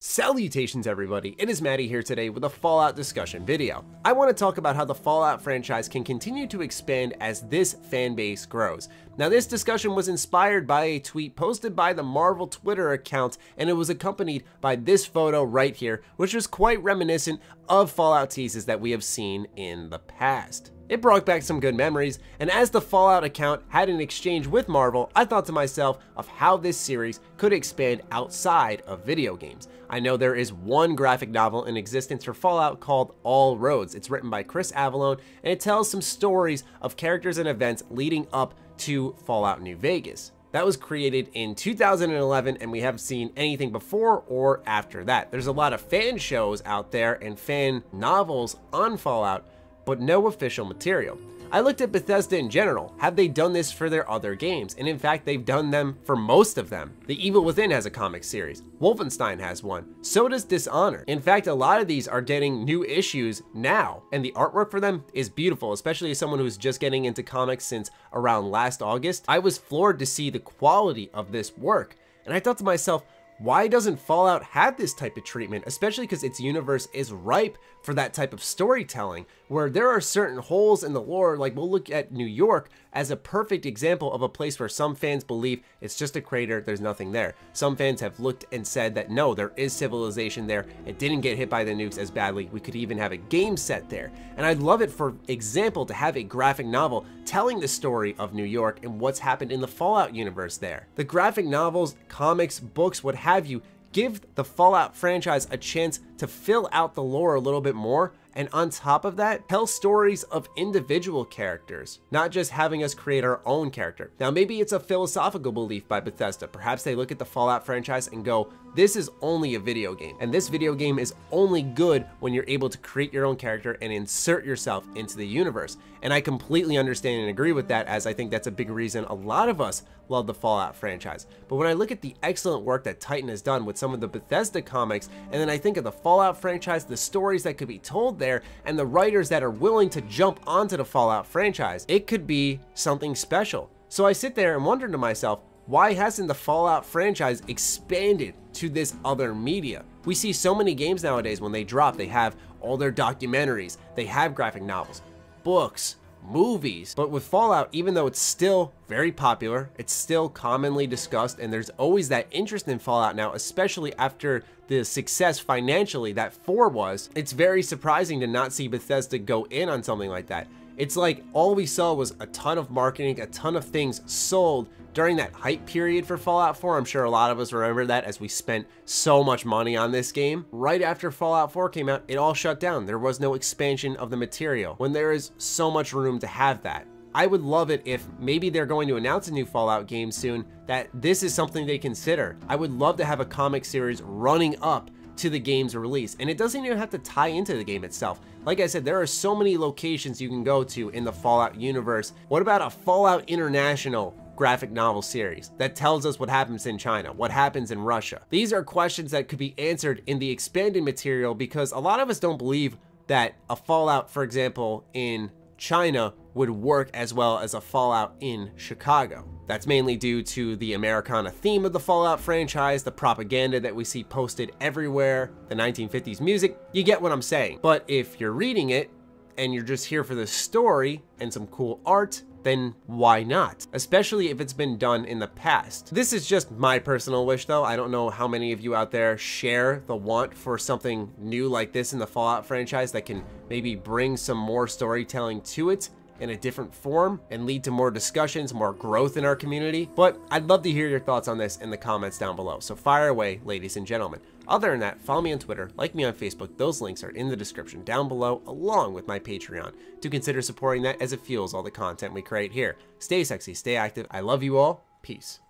Salutations everybody, it is Matty here today with a Fallout discussion video. I want to talk about how the Fallout franchise can continue to expand as this fan base grows. Now this discussion was inspired by a tweet posted by the Marvel Twitter account, and it was accompanied by this photo right here, which was quite reminiscent of Fallout teases that we have seen in the past. It brought back some good memories, and as the Fallout account had an exchange with Marvel, I thought to myself of how this series could expand outside of video games. I know there is one graphic novel in existence for Fallout called All Roads. It's written by Chris Avellone, and it tells some stories of characters and events leading up to Fallout New Vegas. That was created in 2011, and we haven't seen anything before or after that. There's a lot of fan shows out there and fan novels on Fallout, but no official material. I looked at Bethesda in general. Have they done this for their other games? And in fact, they've done them for most of them. The Evil Within has a comic series. Wolfenstein has one. So does Dishonored. In fact, a lot of these are getting new issues now, and the artwork for them is beautiful, especially as someone who's just getting into comics since around last August. I was floored to see the quality of this work, and I thought to myself, why doesn't Fallout have this type of treatment, especially because its universe is ripe for that type of storytelling, where there are certain holes in the lore. Like, we'll look at New York as a perfect example of a place where some fans believe it's just a crater, there's nothing there. Some fans have looked and said that no, there is civilization there, it didn't get hit by the nukes as badly, we could even have a game set there. And I'd love it, for example, to have a graphic novel telling the story of New York and what's happened in the Fallout universe there. The graphic novels, comics, books, what have you, give the Fallout franchise a chance to fill out the lore a little bit more, and on top of that, tell stories of individual characters, not just having us create our own character. Now maybe it's a philosophical belief by Bethesda. Perhaps they look at the Fallout franchise and go, this is only a video game, and this video game is only good when you're able to create your own character and insert yourself into the universe. And I completely understand and agree with that, as I think that's a big reason a lot of us love the Fallout franchise. But when I look at the excellent work that Titan has done with some of the Bethesda comics, and then I think of the Fallout franchise, the stories that could be told there, and the writers that are willing to jump onto the Fallout franchise, it could be something special. So I sit there and wonder to myself, why hasn't the Fallout franchise expanded to this other media? We see so many games nowadays, when they drop, they have all their documentaries, they have graphic novels, books, movies. But with Fallout, even though it's still very popular, it's still commonly discussed, and there's always that interest in Fallout now, especially after the success financially that 4 was, it's very surprising to not see Bethesda go in on something like that. It's like all we saw was a ton of marketing, a ton of things sold during that hype period for Fallout 4. I'm sure a lot of us remember that, as we spent so much money on this game. Right after Fallout 4 came out, it all shut down. There was no expansion of the material, when there is so much room to have that. I would love it if maybe they're going to announce a new Fallout game soon, that this is something they consider. I would love to have a comic series running up to the game's release, and it doesn't even have to tie into the game itself. Like I said, there are so many locations you can go to in the Fallout universe. What about a Fallout International graphic novel series that tells us what happens in China, what happens in Russia? These are questions that could be answered in the expanded material, because a lot of us don't believe that a Fallout, for example, in China would work as well as a Fallout in Chicago. That's mainly due to the Americana theme of the Fallout franchise, the propaganda that we see posted everywhere, the 1950s music. You get what I'm saying. But if you're reading it and you're just here for the story and some cool art, then why not? Especially if it's been done in the past. This is just my personal wish though. I don't know how many of you out there share the want for something new like this in the Fallout franchise that can maybe bring some more storytelling to it in a different form and lead to more discussions, more growth in our community. But I'd love to hear your thoughts on this in the comments down below. So fire away, ladies and gentlemen. Other than that, follow me on Twitter, like me on Facebook. Those links are in the description down below, along with my Patreon. Do consider supporting that, as it fuels all the content we create here. Stay sexy, stay active. I love you all. Peace.